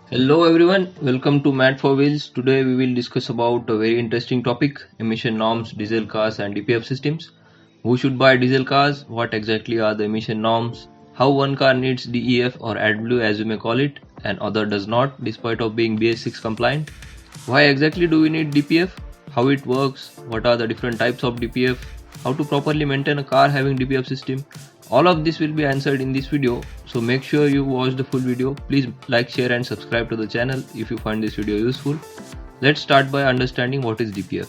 Hello everyone, welcome to Mat for Wheels. Today we will discuss about a very interesting topic, emission norms, diesel cars and DPF systems. Who should buy diesel cars? What exactly are the emission norms? How one car needs DEF or AdBlue as you may call it and other does not despite of being BS6 compliant. Why exactly do we need DPF? How it works? What are the different types of DPF? How to properly maintain a car having DPF system? All of this will be answered in this video, so make sure you watch the full video. Please like, share and subscribe to the channel if you find this video useful. Let's start by understanding what is DPF.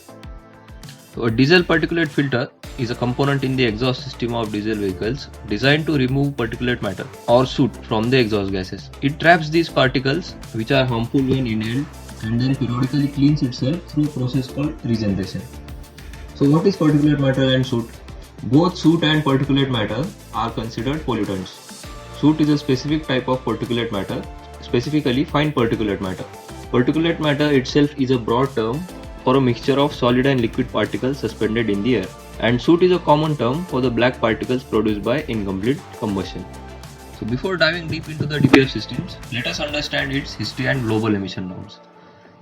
So a diesel particulate filter is a component in the exhaust system of diesel vehicles designed to remove particulate matter or soot from the exhaust gases. It traps these particles which are harmful when inhaled and then periodically cleans itself through a process called regeneration. So what is particulate matter and soot? Both soot and particulate matter are considered pollutants. Soot is a specific type of particulate matter, specifically fine particulate matter. Particulate matter itself is a broad term for a mixture of solid and liquid particles suspended in the air, and soot is a common term for the black particles produced by incomplete combustion. So before diving deep into the DPF systems, let us understand its history and global emission norms.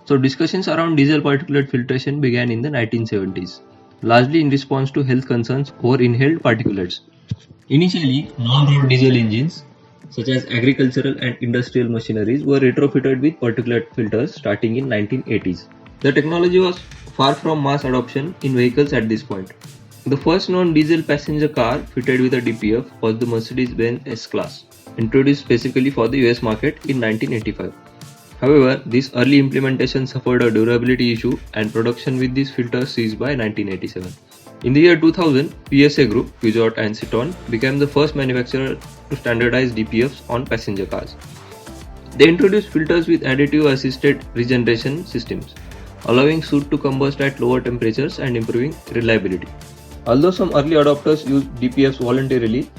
So discussions around diesel particulate filtration began in the 1970s. Largely in response to health concerns over inhaled particulates. Initially, non-road diesel engines such as agricultural and industrial machineries were retrofitted with particulate filters starting in 1980s. The technology was far from mass adoption in vehicles at this point. The first known diesel passenger car fitted with a DPF was the Mercedes-Benz S-Class, introduced specifically for the US market in 1985. However, this early implementation suffered a durability issue and production with these filters ceased by 1987. In the year 2000, PSA Group, Peugeot and Citroën became the first manufacturer to standardize DPFs on passenger cars. They introduced filters with additive assisted regeneration systems, allowing soot to combust at lower temperatures and improving reliability. Although some early adopters used DPFs voluntarily,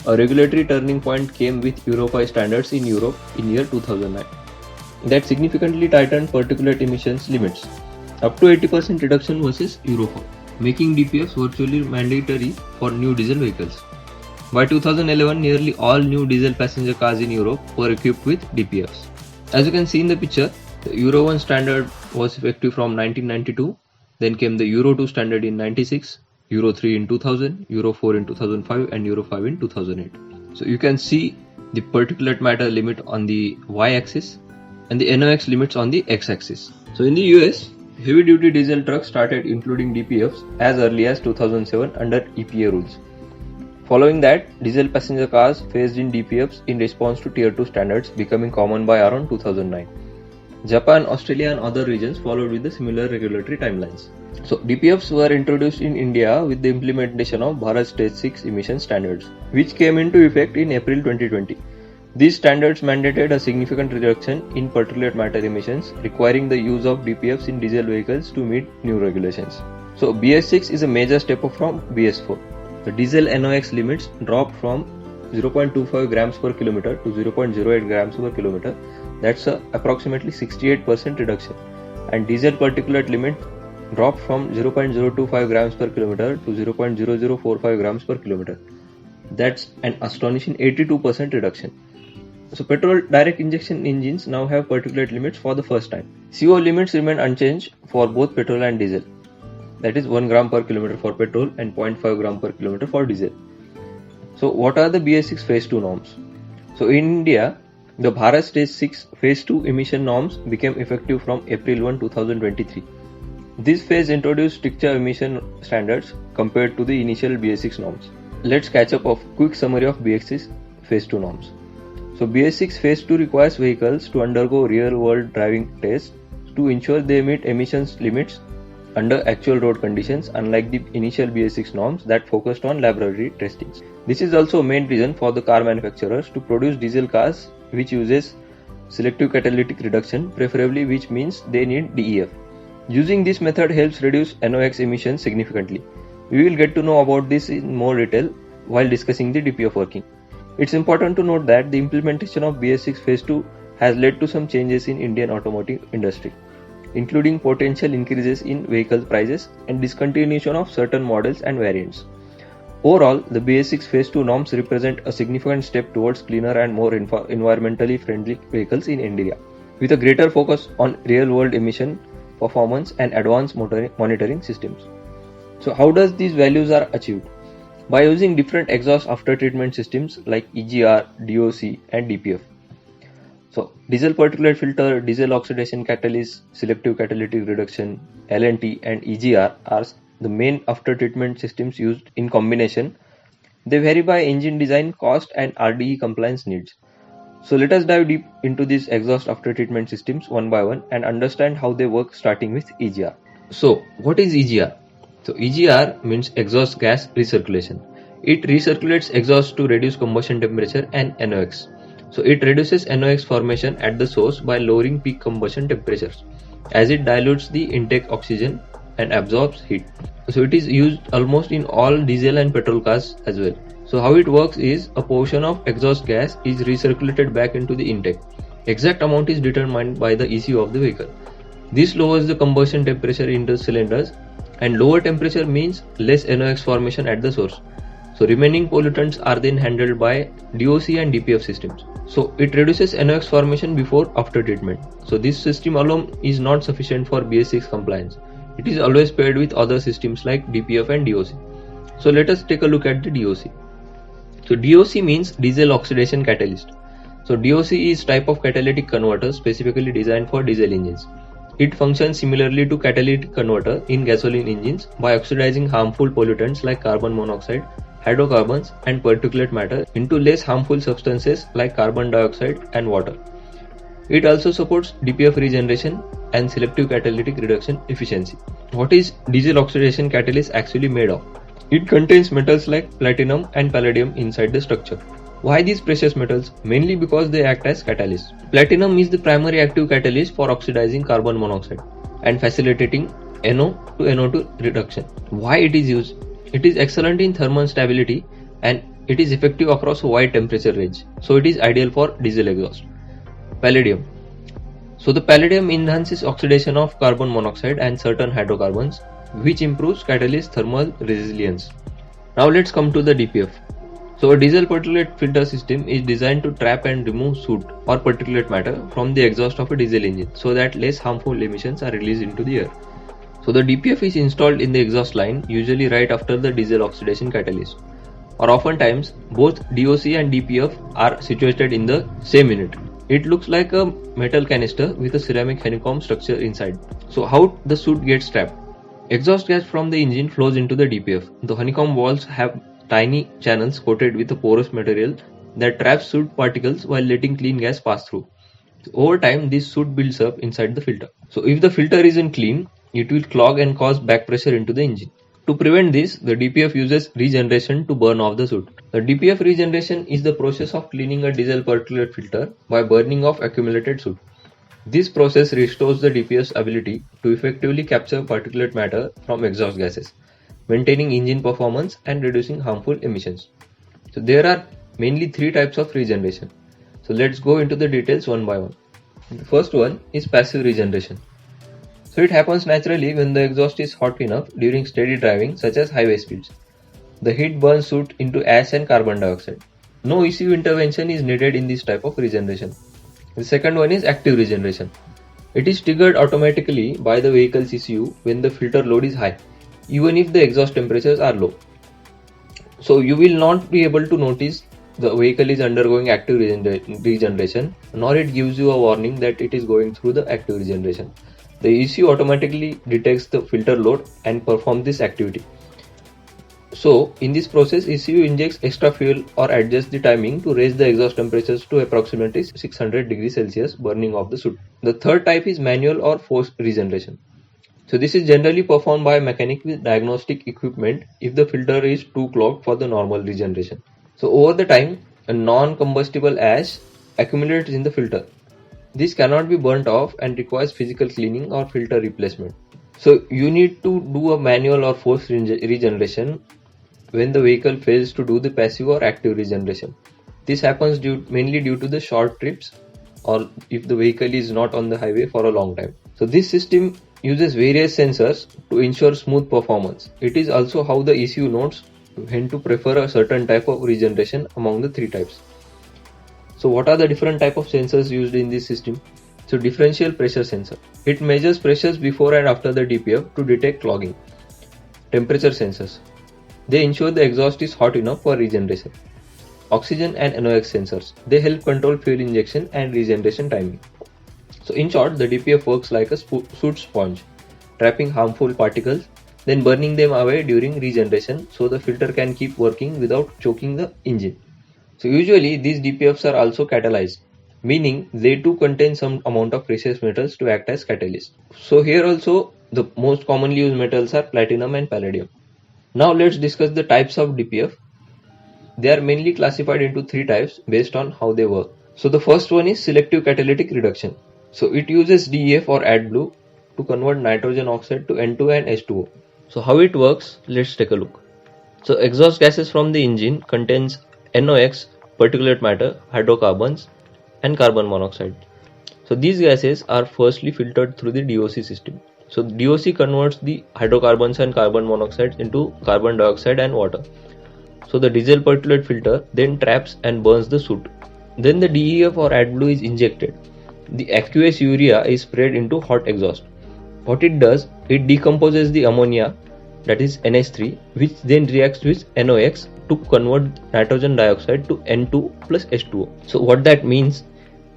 a regulatory turning point came with Euro 5 standards in Europe in year 2009. That significantly tightened particulate emissions limits, up to 80% reduction versus Euro 4, making DPFs virtually mandatory for new diesel vehicles. By 2011, nearly all new diesel passenger cars in Europe were equipped with DPFs. As you can see in the picture, the Euro 1 standard was effective from 1992, then came the Euro 2 standard in 96, Euro 3 in 2000, Euro 4 in 2005 and Euro 5 in 2008. So you can see the particulate matter limit on the y-axis and the NOx limits on the x-axis. So in the US, heavy-duty diesel trucks started including DPFs as early as 2007 under EPA rules. Following that, diesel passenger cars phased in DPFs in response to Tier 2 standards becoming common by around 2009. Japan, Australia and other regions followed with the similar regulatory timelines. So DPFs were introduced in India with the implementation of Bharat Stage 6 emission standards, which came into effect in April 2020. These standards mandated a significant reduction in particulate matter emissions, requiring the use of DPFs in diesel vehicles to meet new regulations. So BS6 is a major step up from BS4. The diesel NOx limits dropped from 0.25 grams per kilometer to 0.08 grams per kilometer. That's approximately 68% reduction. And diesel particulate limit dropped from 0.025 grams per kilometer to 0.0045 grams per kilometer. That's an astonishing 82% reduction. So petrol direct injection engines now have particulate limits for the first time. CO limits remain unchanged for both petrol and diesel. That is 1 gram per kilometer for petrol and 0.5 gram per kilometer for diesel. So what are the BS6 phase 2 norms? So in India, the Bharat Stage 6 phase 2 emission norms became effective from April 1, 2023. This phase introduced stricter emission standards compared to the initial BS6 norms. Let's catch up a quick summary of BS6 phase 2 norms. So BS6 phase 2 requires vehicles to undergo real-world driving tests to ensure they meet emissions limits under actual road conditions, unlike the initial BS6 norms that focused on laboratory testings. This is also a main reason for the car manufacturers to produce diesel cars which uses selective catalytic reduction, preferably, which means they need DEF. Using this method helps reduce NOx emissions significantly. We will get to know about this in more detail while discussing the DPF working. It's important to note that the implementation of BS6 phase 2 has led to some changes in Indian automotive industry, including potential increases in vehicle prices and discontinuation of certain models and variants. Overall, the BS6 phase 2 norms represent a significant step towards cleaner and more environmentally friendly vehicles in India. with a greater focus on real-world emission performance and advanced monitoring systems. So how does these values are achieved? By using different exhaust after treatment systems like EGR, DOC and DPF. So diesel particulate filter, diesel oxidation catalyst, selective catalytic reduction, LNT and EGR are the main after treatment systems used in combination. They vary by engine design, cost and RDE compliance needs. So let us dive deep into these exhaust after treatment systems one by one and understand how they work, starting with EGR. So what is EGR? So EGR means exhaust gas recirculation. It recirculates exhaust to reduce combustion temperature and NOx. So it reduces NOx formation at the source by lowering peak combustion temperatures, as it dilutes the intake oxygen and absorbs heat. So it is used almost in all diesel and petrol cars as well. So how it works is a portion of exhaust gas is recirculated back into the intake. Exact amount is determined by the ECU of the vehicle. This lowers the combustion temperature in the cylinders, and lower temperature means less NOx formation at the source. So remaining pollutants are then handled by DOC and DPF systems. So it reduces NOx formation before after treatment. So this system alone is not sufficient for BS6 compliance. It is always paired with other systems like DPF and DOC. So let us take a look at the DOC. So DOC means diesel oxidation catalyst. So DOC is type of catalytic converter specifically designed for diesel engines. It functions similarly to catalytic converter in gasoline engines by oxidizing harmful pollutants like carbon monoxide, hydrocarbons and particulate matter into less harmful substances like carbon dioxide and water. It also supports DPF regeneration and selective catalytic reduction efficiency. What is diesel oxidation catalyst actually made of? It contains metals like platinum and palladium inside the structure. Why these precious metals? Mainly because they act as catalysts. Platinum is the primary active catalyst for oxidizing carbon monoxide and facilitating NO to NO2 reduction. Why it is used? It is excellent in thermal stability and it is effective across a wide temperature range. So it is ideal for diesel exhaust. Palladium. So the palladium enhances oxidation of carbon monoxide and certain hydrocarbons, which improves catalyst thermal resilience. Now let's come to the DPF. So a diesel particulate filter system is designed to trap and remove soot or particulate matter from the exhaust of a diesel engine so that less harmful emissions are released into the air. So the DPF is installed in the exhaust line, usually right after the diesel oxidation catalyst. Or oftentimes both DOC and DPF are situated in the same unit. It looks like a metal canister with a ceramic honeycomb structure inside. So how the soot gets trapped? Exhaust gas from the engine flows into the DPF. The honeycomb walls have tiny channels coated with a porous material that traps soot particles while letting clean gas pass through. So over time, this soot builds up inside the filter. So if the filter isn't clean, it will clog and cause back pressure into the engine. To prevent this, the DPF uses regeneration to burn off the soot. The DPF regeneration is the process of cleaning a diesel particulate filter by burning off accumulated soot. This process restores the DPF's ability to effectively capture particulate matter from exhaust gases, maintaining engine performance and reducing harmful emissions. So there are mainly three types of regeneration. So let's go into the details one by one. The first one is passive regeneration. So it happens naturally when the exhaust is hot enough during steady driving, such as highway speeds. The heat burns soot into ash and carbon dioxide. No ECU intervention is needed in this type of regeneration. The second one is active regeneration. It is triggered automatically by the vehicle's ECU when the filter load is high, even if the exhaust temperatures are low. So you will not be able to notice the vehicle is undergoing active regeneration, nor it gives you a warning that it is going through the active regeneration. The ECU automatically detects the filter load and performs this activity. So in this process, ECU injects extra fuel or adjusts the timing to raise the exhaust temperatures to approximately 600 degrees Celsius, burning off the soot. The third type is manual or forced regeneration. So this is generally performed by a mechanic with diagnostic equipment if the filter is too clogged for the normal regeneration. So over the time, a non-combustible ash accumulates in the filter. This cannot be burnt off and requires physical cleaning or filter replacement. So you need to do a manual or forced regeneration when the vehicle fails to do the passive or active regeneration. This happens mainly due to the short trips or if the vehicle is not on the highway for a long time. So this system uses various sensors to ensure smooth performance. It is also how the ECU knows when to prefer a certain type of regeneration among the three types. So what are the different type of sensors used in this system? So differential pressure sensor. It measures pressures before and after the DPF to detect clogging. Temperature sensors. They ensure the exhaust is hot enough for regeneration. Oxygen and NOx sensors. They help control fuel injection and regeneration timing. So in short, the DPF works like a soot sponge, trapping harmful particles, then burning them away during regeneration so the filter can keep working without choking the engine. So usually these DPFs are also catalyzed, meaning they too contain some amount of precious metals to act as catalyst. So here also the most commonly used metals are platinum and palladium. Now let's discuss the types of DPF. They are mainly classified into three types based on how they work. So the first one is selective catalytic reduction. So it uses DEF or AdBlue to convert nitrogen oxide to N2 and H2O. So how it works, let's take a look. So exhaust gases from the engine contains NOx, particulate matter, hydrocarbons and carbon monoxide. So these gases are firstly filtered through the DOC system. So DOC converts the hydrocarbons and carbon monoxide into carbon dioxide and water. So the diesel particulate filter then traps and burns the soot. Then the DEF or AdBlue is injected. The aqueous urea is sprayed into hot exhaust. What it does, it decomposes the ammonia, that is NH3, which then reacts with NOx to convert nitrogen dioxide to N2 plus H2O. So what that means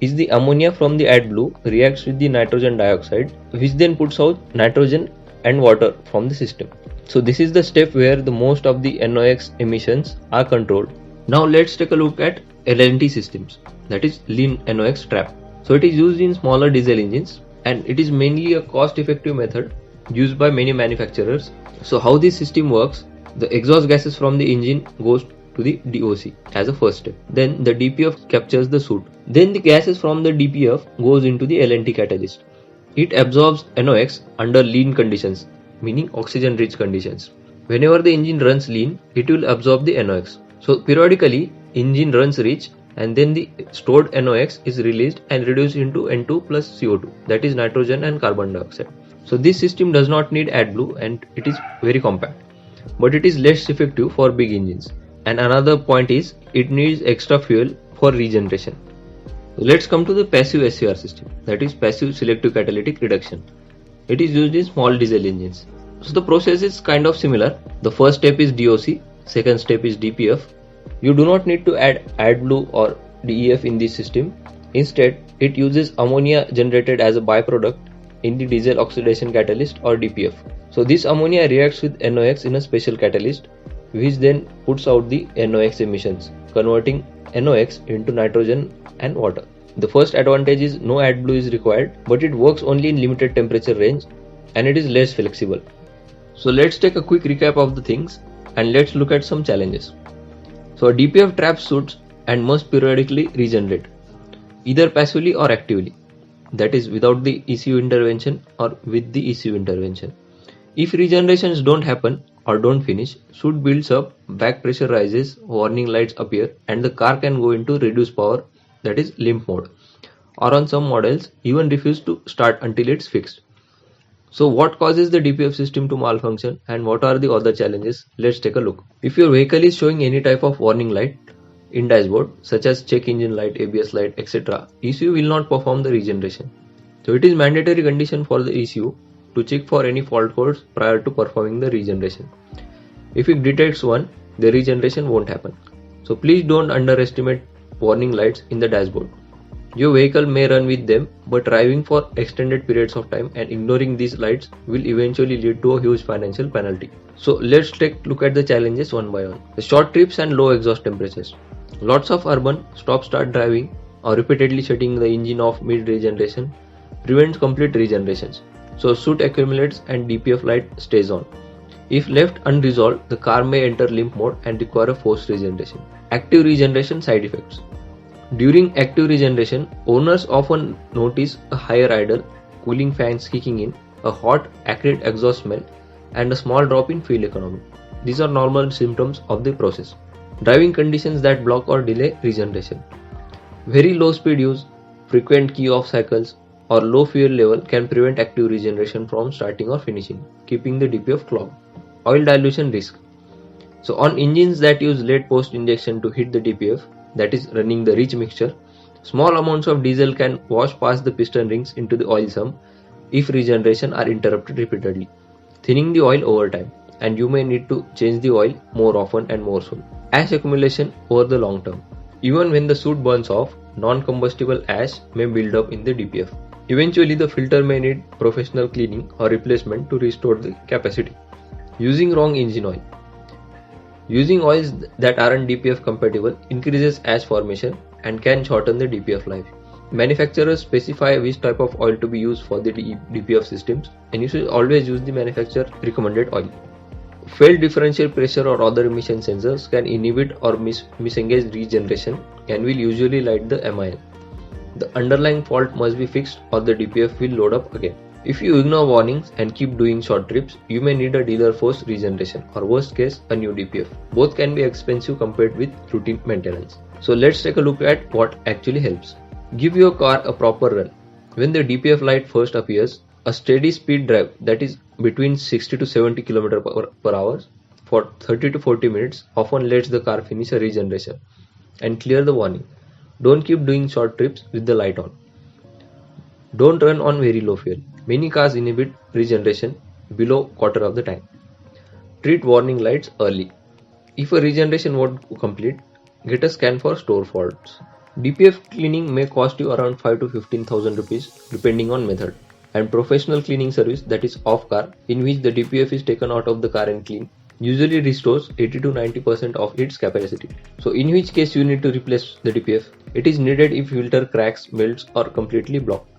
is the ammonia from the AdBlue reacts with the nitrogen dioxide, which then puts out nitrogen and water from the system. So this is the step where the most of the NOx emissions are controlled. Now let's take a look at LNT systems, that is lean NOx trap. So it is used in smaller diesel engines and it is mainly a cost-effective method used by many manufacturers. So how this system works, the exhaust gases from the engine goes to the DOC as a first step. Then the DPF captures the soot. Then the gases from the DPF goes into the LNT catalyst. It absorbs NOx under lean conditions, meaning oxygen rich conditions. Whenever the engine runs lean, it will absorb the NOx. So periodically engine runs rich and then the stored NOx is released and reduced into N2 plus CO2, that is nitrogen and carbon dioxide. So this system does not need AdBlue and it is very compact, but it is less effective for big engines. And another point is it needs extra fuel for regeneration. Let's come to the passive SCR system, that is passive selective catalytic reduction. It is used in small diesel engines. So the process is kind of similar. The first step is DOC, second step is DPF. You do not need to add AdBlue or DEF in this system. Instead, it uses ammonia generated as a byproduct in the diesel oxidation catalyst or DPF. So this ammonia reacts with NOx in a special catalyst, which then puts out the NOx emissions, converting NOx into nitrogen and water. The first advantage is no AdBlue is required, but it works only in limited temperature range and it is less flexible. So let's take a quick recap of the things and let's look at some challenges. So a DPF traps soots and must periodically regenerate, either passively or actively, that is without the ECU intervention or with the ECU intervention. If regenerations don't happen or don't finish, soot builds up, back pressure rises, warning lights appear and the car can go into reduced power, that is limp mode, or on some models even refuse to start until it's fixed. So what causes the DPF system to malfunction and what are the other challenges? Let's take a look. If your vehicle is showing any type of warning light in dashboard such as check engine light, ABS light, etc., ECU will not perform the regeneration. So it is mandatory condition for the ECU to check for any fault codes prior to performing the regeneration. If it detects one, the regeneration won't happen. So please don't underestimate warning lights in the dashboard. Your vehicle may run with them, but driving for extended periods of time and ignoring these lights will eventually lead to a huge financial penalty. So let's take a look at the challenges one by one. The short trips and low exhaust temperatures. Lots of urban stop-start driving or repeatedly shutting the engine off mid-regeneration prevents complete regenerations. So soot accumulates and DPF light stays on. If left unresolved, the car may enter limp mode and require a forced regeneration. Active regeneration side effects. During active regeneration, owners often notice a higher idle, cooling fans kicking in, a hot, acrid exhaust smell, and a small drop in fuel economy. These are normal symptoms of the process. Driving conditions that block or delay regeneration. Very low speed use, frequent key off cycles, or low fuel level can prevent active regeneration from starting or finishing, keeping the DPF clogged. Oil dilution risk. So on engines that use late post injection to hit the DPF, that is running the rich mixture, Small amounts of diesel can wash past the piston rings into the oil sump if regeneration are interrupted repeatedly, thinning the oil over time, and you may need to change the oil more often and more soon. Ash accumulation over the long term. Even when the soot burns off, non-combustible ash may build up in the DPF. Eventually, the filter may need professional cleaning or replacement to restore the capacity. Using wrong engine oil. Using oils that aren't DPF compatible increases ash formation and can shorten the DPF life. Manufacturers specify which type of oil to be used for the DPF systems, and you should always use the manufacturer recommended oil. Failed differential pressure or other emission sensors can inhibit or misengage regeneration and will usually light the MIL. The underlying fault must be fixed or the DPF will load up again. If you ignore warnings and keep doing short trips, you may need a dealer forced regeneration or worst case a new DPF. Both can be expensive compared with routine maintenance. So let's take a look at what actually helps. Give your car a proper run. When the DPF light first appears, a steady speed drive, that is between 60 to 70 km per hour for 30 to 40 minutes, often lets the car finish a regeneration and clear the warning. Don't keep doing short trips with the light on. Don't run on very low fuel. Many cars inhibit regeneration below quarter of the time. Treat warning lights early. If a regeneration won't complete, get a scan for store faults. DPF cleaning may cost you around 5 to 15,000 rupees depending on method, and professional cleaning service, that is off car, in which the DPF is taken out of the car and cleaned, usually restores 80 to 90% of its capacity. So in which case you need to replace the DPF. It is needed if filter cracks, melts or completely blocked.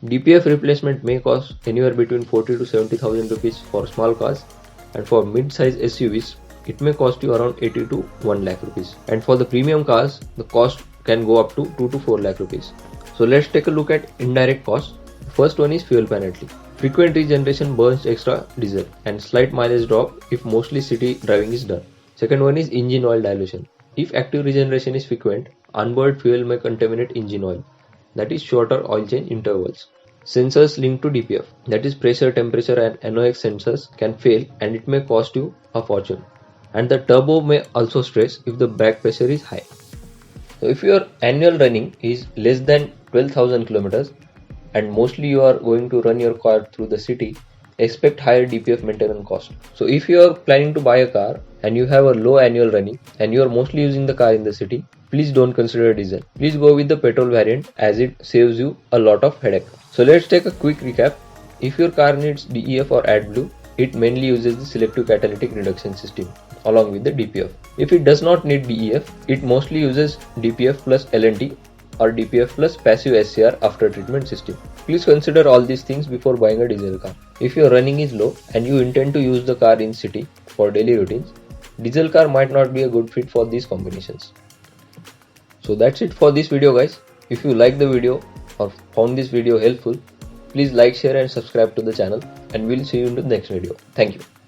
DPF replacement may cost anywhere between 40 to 70,000 rupees for small cars, and for mid-size SUVs it may cost you around 80 to 1 lakh rupees, and for the premium cars the cost can go up to 2 to 4 lakh rupees. So let's take a look at indirect costs. The first one is fuel penalty. Frequent regeneration burns extra diesel and slight mileage drop if mostly city driving is done. Second one is engine oil dilution. If active regeneration is frequent, onboard fuel may contaminate engine oil, that is shorter oil change intervals. Sensors linked to DPF, that is pressure, temperature and NOx sensors, can fail and it may cost you a fortune. And the turbo may also stress if the back pressure is high. So if your annual running is less than 12,000 kilometers and mostly you are going to run your car through the city, expect higher DPF maintenance cost. So if you are planning to buy a car and you have a low annual running and you are mostly using the car in the city, please don't consider diesel. Please go with the petrol variant as it saves you a lot of headache. So let's take a quick recap. If your car needs DEF or AdBlue, it mainly uses the selective catalytic reduction system along with the DPF. If it does not need DEF, it mostly uses DPF plus LNT or DPF plus passive SCR after treatment system. Please consider all these things before buying a diesel car. If your running is low and you intend to use the car in city for daily routines, diesel car might not be a good fit for these combinations. So that's it for this video guys. If you like the video or found this video helpful, please like, share and subscribe to the channel, and we'll see you in the next video. Thank you.